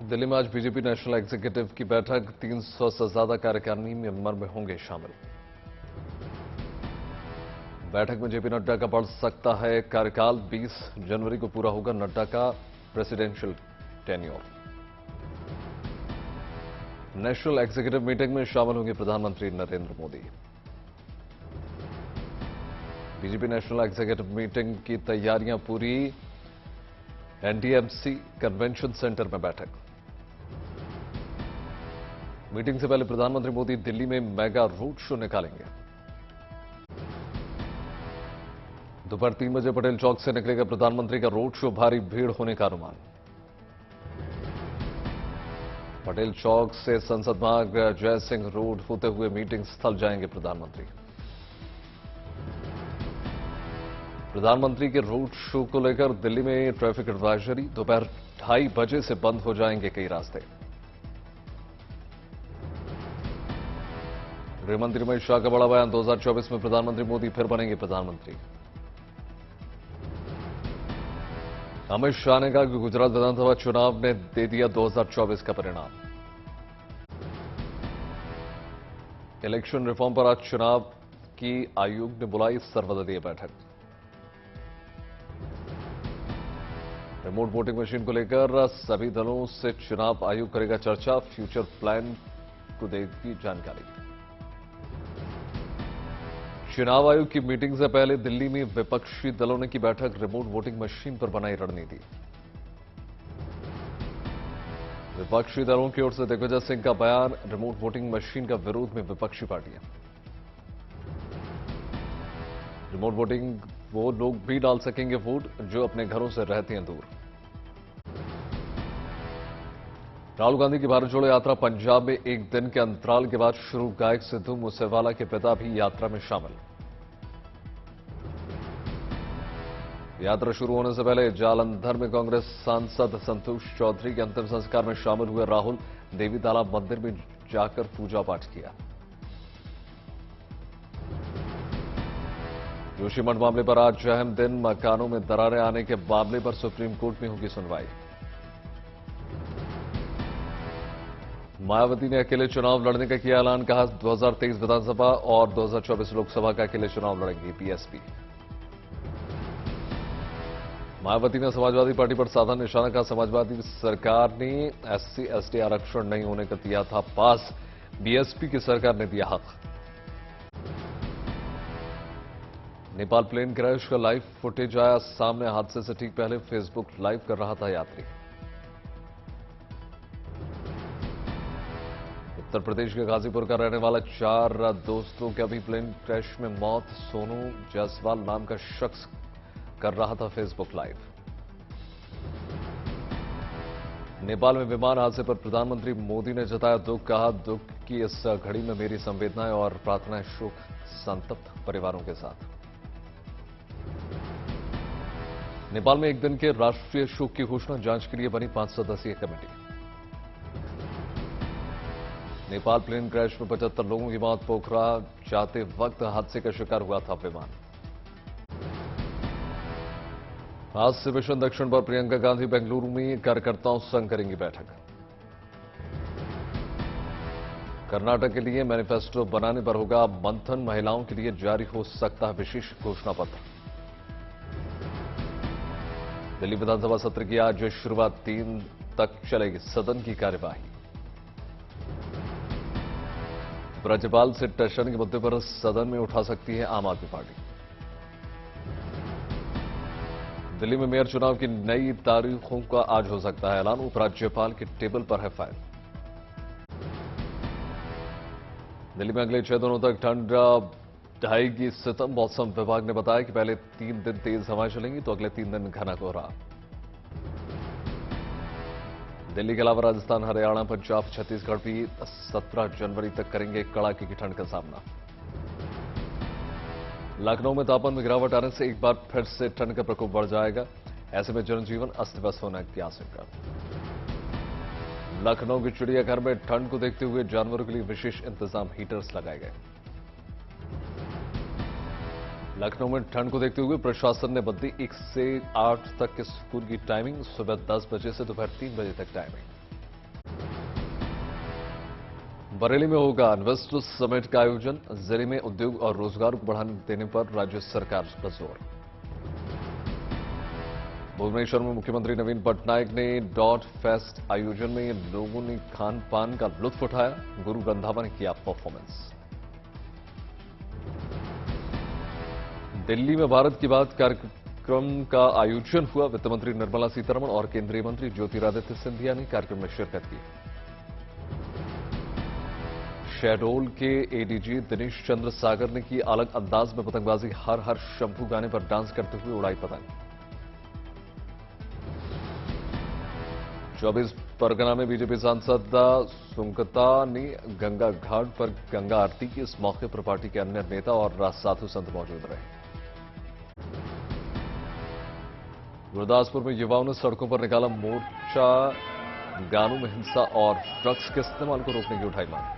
दिल्ली में आज BJP national executive की बैठक 300 से ज्यादा कार्यकारिणी मेंबर में होंगे शामिल। बैठक में जेपी नड्डा का बढ़ सकता है कार्यकाल। 20 जनवरी को पूरा होगा नड्डा का presidential tenure. National executive meeting में शामिल होंगे प्रधानमंत्री Narendra Modi. BJP national executive meeting की तैयारियां पूरी। एनडीएमसी कन्वेंशन सेंटर में बैठक। मीटिंग से पहले प्रधानमंत्री मोदी दिल्ली में मेगा रोड शो निकालेंगे। दोपहर 3 बजे पटेल चौक से निकलेगा प्रधानमंत्री का रोड शो। भारी भीड़ होने का अनुमान। पटेल चौक से संसद मार्ग जय सिंह रोड होते हुए मीटिंग स्थल जाएंगे प्रधानमंत्री। प्रधानमंत्री के रोड शो को लेकर दिल्ली में ट्रैफिक एडवाइजरी। दोपहर 2:30 बजे से बंद हो जाएंगे कई रास्ते। गृहमंत्री अमित शाह का बड़ा बयान। 2024 में प्रधानमंत्री मोदी फिर बनेंगे प्रधानमंत्री। अमित शाह ने कहा कि गुजरात विधानसभा चुनाव ने दे दिया 2024 का परिणाम। इलेक्शन रिफॉर्म पर आज चुनाव की आयोग ने बुलाई सर्वदलीय बैठक। रिमोट वोटिंग मशीन को लेकर सभी दलों से चुनाव आयोग करेगा चर्चा। फ्यूचर प्लान को देगी जानकारी। चुनाव आयोग की मीटिंग से पहले दिल्ली में विपक्षी दलों ने की बैठक। रिमोट वोटिंग मशीन पर बनाई रणनीति। विपक्षी दलों की ओर से दिग्विजय सिंह का बयान। रिमोट वोटिंग मशीन का विरोध में विपक्षी पार्टियां। रिमोट वोटिंग वो लोग भी डाल सकेंगे वोट जो अपने घरों से रहते हैं दूर। राहुल गांधी की भारत जोड़ो यात्रा पंजाब में एक दिन के अंतराल के बाद शुरू। गायक सिद्धू मूसेवाला के पिता भी यात्रा में शामिल। यात्रा शुरू होने से पहले जालंधर में कांग्रेस सांसद संतोष चौधरी के अंतिम संस्कार में शामिल हुए राहुल। देवी तालाब मंदिर में जाकर पूजा पाठ किया। जोशीमठ मामले पर आज अहम दिन। मकानों में दरारें आने के मामले पर सुप्रीम कोर्ट में होगी सुनवाई। मायावती ने अकेले चुनाव लड़ने का किया ऐलान। कहा 2023 विधानसभा और 2024 लोकसभा का अकेले चुनाव लड़ेंगी बीएसपी। मायावती ने समाजवादी पार्टी पर साधा निशाना। कहा समाजवादी सरकार ने एससी एसटी आरक्षण नहीं होने का दिया था पास। बीएसपी की सरकार ने दिया हक। नेपाल प्लेन क्रैश का लाइव फुटेज आया सामने। हादसे से ठीक पहले फेसबुक लाइव कर रहा था यात्री। उत्तर प्रदेश के गाजीपुर का रहने वाला 4 दोस्तों के अभी प्लेन क्रैश में मौत। सोनू जायसवाल नाम का शख्स कर रहा था फेसबुक लाइव। नेपाल में विमान हादसे पर प्रधानमंत्री मोदी ने जताया दुख। कहा दुख की इस घड़ी में मेरी संवेदनाएं और प्रार्थनाएं शोक संतप्त परिवारों के साथ। नेपाल में एक दिन के राष्ट्रीय शोक की घोषणा। जांच के लिए बनी 5 सदस्यीय कमेटी। नेपाल प्लेन क्रैश में 75 लोगों की मौत। पोखरा जाते वक्त हादसे का शिकार हुआ था विमान। आज से मिशन दक्षिण पर प्रियंका गांधी बेंगलुरु में कार्यकर्ताओं संग करेंगी बैठक। कर्नाटक के लिए मैनिफेस्टो बनाने पर होगा मंथन। महिलाओं के लिए जारी हो सकता है विशेष घोषणा पत्र। दिल्ली विधानसभा सत्र की आज शुरुआत। 3 तक चलेगी सदन की कार्यवाही। राज्यपाल से टशन के मुद्दे पर सदन में उठा सकती है आम आदमी पार्टी। दिल्ली में मेयर चुनाव की नई तारीखों का आज हो सकता है ऐलान। उपराज्यपाल के टेबल पर है फाइल। दिल्ली में अगले 6 दिनों तक ठंड ढाएगी सितम। मौसम विभाग ने बताया कि पहले 3 दिन तेज हवाएं चलेंगी तो अगले 3 दिन घना कोहरा। दिल्ली के अलावा राजस्थान, हरियाणा, पंजाब, छत्तीसगढ़ भी 17 जनवरी तक करेंगे कड़ाके की ठंड का सामना। लखनऊ में तापमान में गिरावट आने से एक बार फिर से ठंड का प्रकोप बढ़ जाएगा। ऐसे में जनजीवन अस्त व्यस्त होने की आशंका। लखनऊ के चिड़ियाघर में ठंड को देखते हुए जानवरों के लिए विशेष इंतजाम। हीटर्स लगाए गए। लखनऊ में ठंड को देखते हुए प्रशासन ने बदली 1 से 8 तक के स्कूल की टाइमिंग। सुबह 10 बजे से दोपहर 3 बजे तक टाइमिंग। बरेली में होगा इन्वेस्टर्स समिट का आयोजन। जिले में उद्योग और रोजगार को बढ़ावा देने पर राज्य सरकार का जोर। भुवनेश्वर में मुख्यमंत्री नवीन पटनायक ने डॉट फेस्ट आयोजन में लोगों ने खान पान का लुत्फ उठाया। गुरु रंधावा ने किया परफॉर्मेंस। दिल्ली में भारत की बात कार्यक्रम का आयोजन हुआ। वित्त मंत्री निर्मला सीतारमण और केंद्रीय मंत्री ज्योतिरादित्य सिंधिया ने कार्यक्रम में शिरकत की। शहडोल के एडीजी दिनेश चंद्र सागर ने की अलग अंदाज में पतंगबाजी। हर हर शंभू गाने पर डांस करते हुए उड़ाई पतंग। 24 परगना में बीजेपी सांसद सुंकता ने गंगा घाट पर गंगा आरती की। इस मौके पर पार्टी के अन्य नेता और साधु संत मौजूद रहे। गुरदासपुर में युवाओं ने सड़कों पर निकाला मोर्चा। गानों में हिंसा और ड्रग्स के इस्तेमाल को रोकने की उठाई मांग।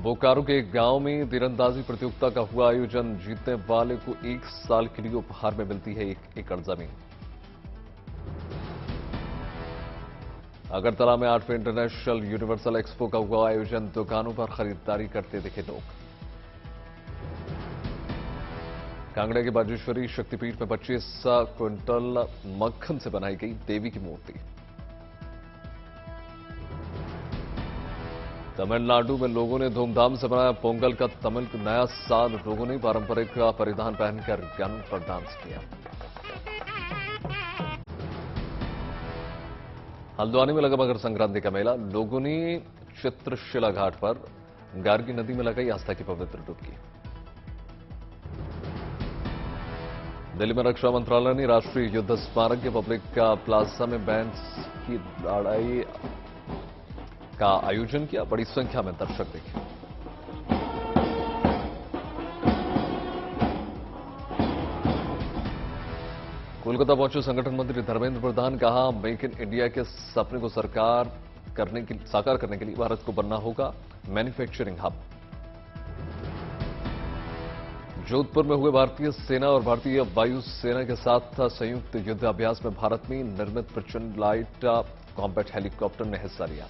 बोकारो के एक गांव में तीरंदाजी प्रतियोगिता का हुआ आयोजन। जीतने वाले को 1 साल के लिए उपहार में मिलती है 1 एकड़ जमीन। अगरतला में 8वें इंटरनेशनल यूनिवर्सल एक्सपो का हुआ आयोजन। दुकानों पर खरीदारी करते दिखे लोग। कांगड़ा के बाजेश्वरी शक्तिपीठ में 25 क्विंटल मक्खन से बनाई गई देवी की मूर्ति। तमिलनाडु में लोगों ने धूमधाम से मनाया पोंगल का तमिल नया साल। लोगों ने पारंपरिक परिधान पहनकर गानों पर डांस किया। हल्द्वानी में लगा मकर संक्रांति का मेला। लोगों ने चित्रशिला घाट पर गार्गी नदी में लगाई आस्था की पवित्र डुबकी। दिल्ली में रक्षा मंत्रालय ने राष्ट्रीय युद्ध स्मारक के पब्लिक प्लाजा में बैंड्स की लड़ाई का आयोजन किया। बड़ी संख्या में दर्शक देखे। कोलकाता पहुंचे संगठन मंत्री धर्मेंद्र प्रधान। कहा मेक इन इंडिया के सपने को साकार करने के लिए भारत को बनना होगा मैन्युफैक्चरिंग हब। जोधपुर में हुए भारतीय सेना और भारतीय वायु सेना के साथ संयुक्त युद्ध अभ्यास में भारत में निर्मित प्रचंड लाइट कॉम्बैट हेलीकॉप्टर ने हिस्सा लिया।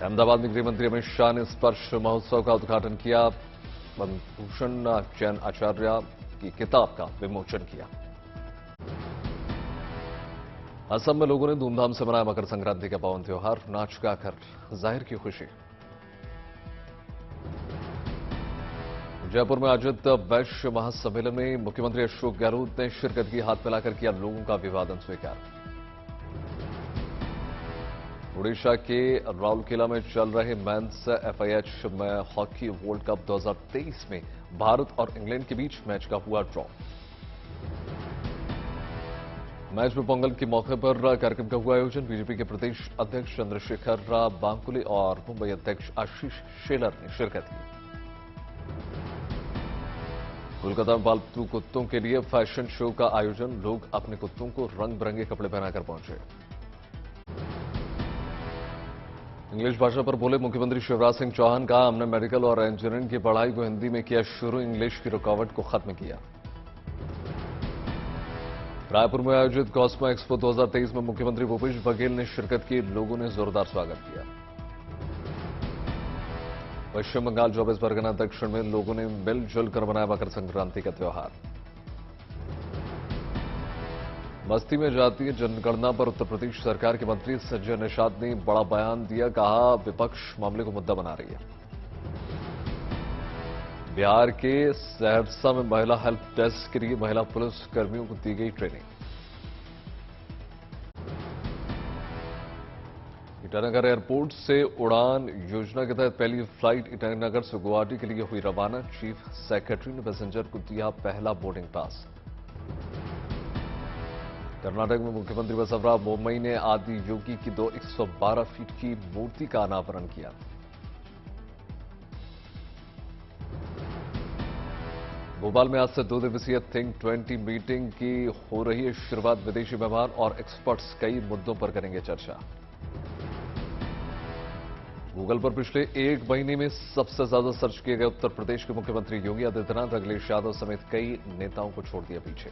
अहमदाबाद में गृह मंत्री अमित शाह ने स्पर्श महोत्सव का उद्घाटन किया। पद्मभूषण जैन आचार्य की किताब का विमोचन किया। असम में लोगों ने धूमधाम से मनाया मकर संक्रांति का पावन त्योहार। नाच गाकर जाहिर की खुशी। जयपुर में आयोजित वैश्य महासम्मेलन में मुख्यमंत्री अशोक गहलोत ने शिरकत की। हाथ मिलाकर किया लोगों का अभिवादन स्वीकार। ओडिशा के राउरकेला में चल रहे मेंस एफआईएच में हॉकी वर्ल्ड कप 2023 में भारत और इंग्लैंड के बीच मैच का हुआ ड्रॉ। मैच में पोंगल के मौके पर कार्यक्रम का हुआ आयोजन। बीजेपी के प्रदेश अध्यक्ष चंद्रशेखर बांकुले और मुंबई अध्यक्ष आशीष शेलर ने शिरकत की। कोलकाता में पालतू कुत्तों के लिए फैशन शो का आयोजन। लोग अपने कुत्तों को रंग बिरंगे कपड़े पहनाकर पहुंचे। इंग्लिश भाषा पर बोले मुख्यमंत्री शिवराज सिंह चौहान। कहा हमने मेडिकल और इंजीनियरिंग की पढ़ाई को हिंदी में किया शुरू। इंग्लिश की रुकावट को खत्म किया। रायपुर में आयोजित कॉस्मो एक्सपो 2023 में मुख्यमंत्री भूपेश बघेल ने शिरकत की। लोगों ने जोरदार स्वागत किया। पश्चिम बंगाल 24 परगना दक्षिण में लोगों ने मिलजुल कर मनाया मकर संक्रांति का त्योहार। बस्ती में जातीय जनगणना पर उत्तर प्रदेश सरकार के मंत्री संजय निषाद ने बड़ा बयान दिया। कहा विपक्ष मामले को मुद्दा बना रही है। बिहार के सहरसा में महिला हेल्प डेस्क के लिए महिला पुलिस कर्मियों को दी गई ट्रेनिंग। ईटानगर एयरपोर्ट से उड़ान योजना के तहत पहली फ्लाइट ईटानगर से गुवाहाटी के लिए हुई रवाना। चीफ सेक्रेटरी ने पैसेंजर को दिया पहला बोर्डिंग पास। कर्नाटक में मुख्यमंत्री बसवराज बोम्मई ने आदि योगी की 112 फीट की मूर्ति का अनावरण किया। भोपाल में आज से 2 दिवसीय थिंक 20 मीटिंग की हो रही है शुरुआत। विदेशी मेहमान और एक्सपर्ट्स कई मुद्दों पर करेंगे चर्चा। गूगल पर पिछले 1 महीने में सबसे ज्यादा सर्च किए गए उत्तर प्रदेश के मुख्यमंत्री योगी आदित्यनाथ। अखिलेश यादव समेत कई नेताओं को छोड़ दिया पीछे।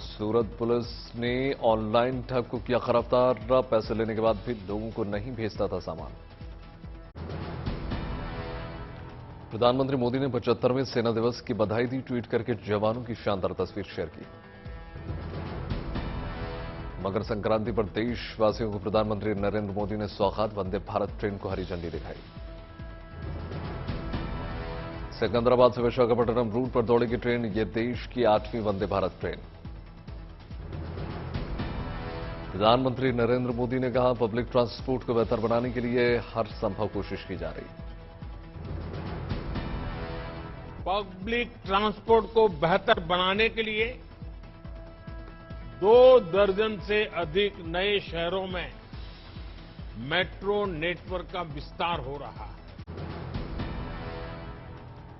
सूरत पुलिस ने ऑनलाइन ठग को किया गिरफ्तार। पैसे लेने के बाद भी लोगों को नहीं भेजता था सामान। प्रधानमंत्री मोदी ने 75वें सेना दिवस की बधाई दी। ट्वीट करके जवानों की शानदार तस्वीर शेयर की। मकर संक्रांति पर देशवासियों को प्रधानमंत्री नरेंद्र मोदी ने सौगात। वंदे भारत ट्रेन को हरी झंडी दिखाई। सिकंदराबाद से विशाखापट्टनम रूट पर दौड़ेगी ट्रेन। ये देश की 8वीं वंदे भारत ट्रेन। प्रधानमंत्री नरेंद्र मोदी ने कहा, पब्लिक ट्रांसपोर्ट को बेहतर बनाने के लिए हर संभव कोशिश की जा रही। पब्लिक ट्रांसपोर्ट को बेहतर बनाने के लिए 2 दर्जन से अधिक नए शहरों में मेट्रो नेटवर्क का विस्तार हो रहा है।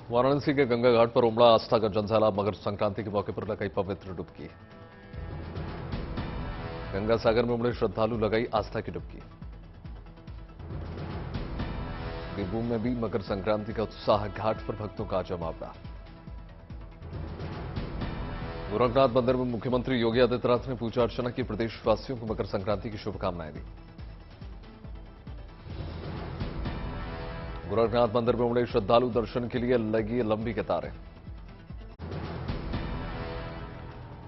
वाराणसी के गंगा घाट पर उमड़ा आस्था का जनसैलाब। मकर संक्रांति के मौके पर लगाई पवित्र डुबकी। गंगा सागर में उमड़े श्रद्धालु लगाई आस्था की डुबकी। बीरभूम में भी मकर संक्रांति का उत्साह। घाट पर भक्तों का जमावड़ा। गोरखनाथ मंदिर में मुख्यमंत्री योगी आदित्यनाथ ने पूजा अर्चना की। प्रदेशवासियों को मकर संक्रांति की शुभकामनाएं दी। गोरखनाथ मंदिर में उमड़े श्रद्धालु। दर्शन के लिए लगी लंबी कतारें।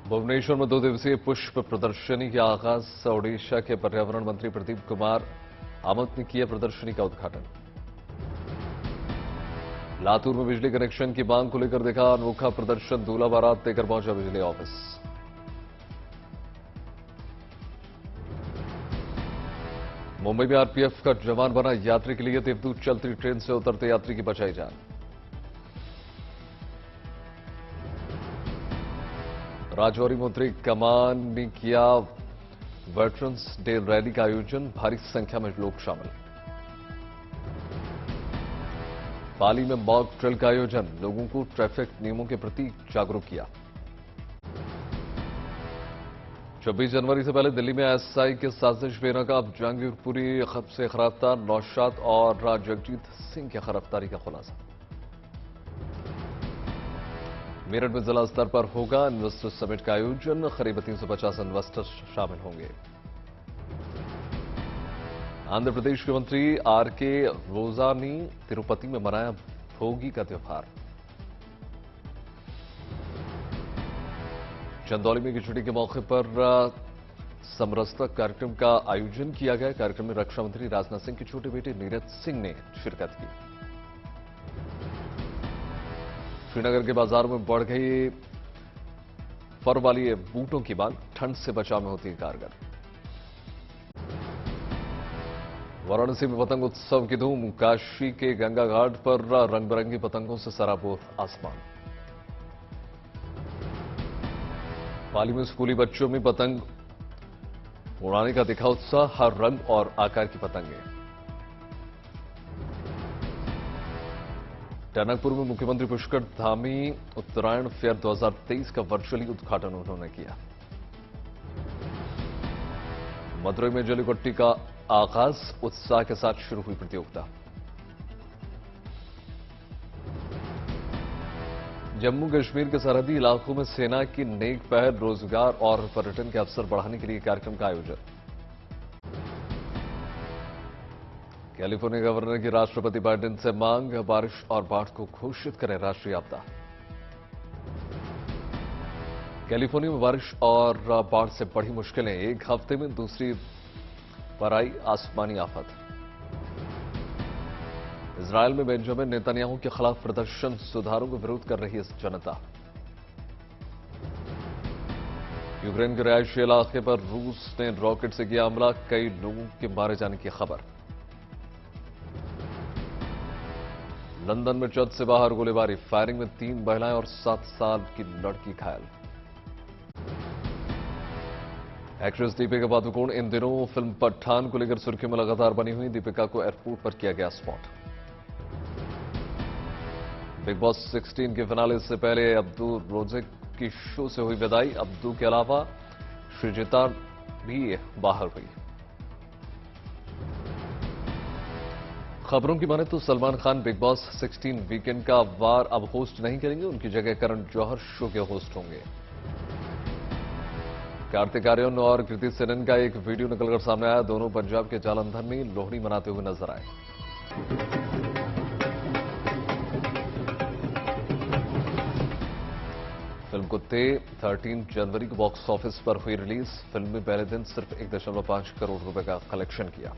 भुवनेश्वर में 2 दिवसीय पुष्प प्रदर्शनी का आगाज। ओडिशा के पर्यावरण मंत्री प्रदीप कुमार आमत ने किया प्रदर्शनी का उद्घाटन। लातूर में बिजली कनेक्शन की मांग को लेकर देखा अनोखा प्रदर्शन। दूल्हा बारात लेकर पहुंचा बिजली ऑफिस। मुंबई में आरपीएफ का जवान बना यात्री के लिए देवदूत। चलती ट्रेन से उतरते यात्री की बचाई जान। राजौरी मंत्री कमान ने किया वेटरन्स डे रैली का आयोजन। भारी संख्या में लोग शामिल। पाली में मॉक ड्रिल का आयोजन। लोगों को ट्रैफिक नियमों के प्रति जागरूक किया। 26 जनवरी से पहले दिल्ली में एसआई के साजिश बेनकाब। जहांगीरपुरी से गिरफ्तार नौशाद और जगजीत सिंह की गिरफ्तारी का खुलासा। मेरठ में जिला स्तर पर होगा इन्वेस्टर समिट का आयोजन। करीब 350 इन्वेस्टर्स शामिल होंगे। आंध्र प्रदेश के मंत्री आरके रोजा ने तिरुपति में मनाया भोगी का त्योहार। चंदौली में खिचड़ी के मौके पर समरसता कार्यक्रम का आयोजन किया गया। कार्यक्रम में रक्षा मंत्री राजनाथ सिंह के छोटे बेटे नीरज सिंह ने शिरकत की। श्रीनगर के बाजार में बढ़ गई फर वाली बूटों की मांग। ठंड से बचाव में होती है कारगर। वाराणसी में पतंग उत्सव की धूम। काशी के गंगा घाट पर रंग बिरंगी पतंगों से सराबोर आसमान। पाली में स्कूली बच्चों में पतंग उड़ाने का दिखा उत्साह। हर रंग और आकार की पतंगें। टनकपुर में मुख्यमंत्री पुष्कर धामी उत्तरायण फेयर 2023 का वर्चुअली उद्घाटन उन्होंने किया। मदुरई में जलीकट्टी का आगाज। उत्साह के साथ शुरू हुई प्रतियोगिता। जम्मू कश्मीर के सरहदी इलाकों में सेना की नेक पहल। रोजगार और पर्यटन के अवसर बढ़ाने के लिए कार्यक्रम का आयोजन। कैलिफोर्निया गवर्नर की राष्ट्रपति बाइडेन से मांग। बारिश और बाढ़ को घोषित करें राष्ट्रीय आपदा। कैलिफोर्निया में बारिश और बाढ़ से बढ़ी मुश्किलें। 1 हफ्ते में दूसरी पर आई आसमानी आफत। इजरायल में बेंजामिन नेतन्याहू के खिलाफ प्रदर्शन। सुधारों का विरोध कर रही है जनता। यूक्रेन के रिहायशी इलाके पर रूस ने रॉकेट से किया हमला। कई लोगों के मारे जाने की खबर। लंदन में छत से बाहर गोलीबारी। फायरिंग में 3 महिलाएं और 7 साल की लड़की घायल। एक्ट्रेस दीपिका पादुकोण इन दिनों फिल्म पठान को लेकर सुर्खियों में लगातार बनी हुई। दीपिका को एयरपोर्ट पर किया गया स्पॉट। बिग बॉस 16 के फिनाले से पहले अब्दू रोजे की शो से हुई विदाई। अब्दू के अलावा श्रीजिता भी बाहर हुई। खबरों की माने तो Salman Khan big boss 16 weekend का वार अब होस्ट नहीं करेंगे। उनकी जगह करण जौहर शो के होस्ट होंगे। कार्तिक आर्यन और कृति सेनन का एक वीडियो निकलकर सामने आया। दोनों पंजाब के जालंधर में लोहड़ी मनाते हुए नजर आए। फिल्म कुत्ते 13 जनवरी को बॉक्स ऑफिस पर हुई रिलीज। फिल्म में पहले दिन सिर्फ 1.5 करोड़ रुपए का कलेक्शन किया।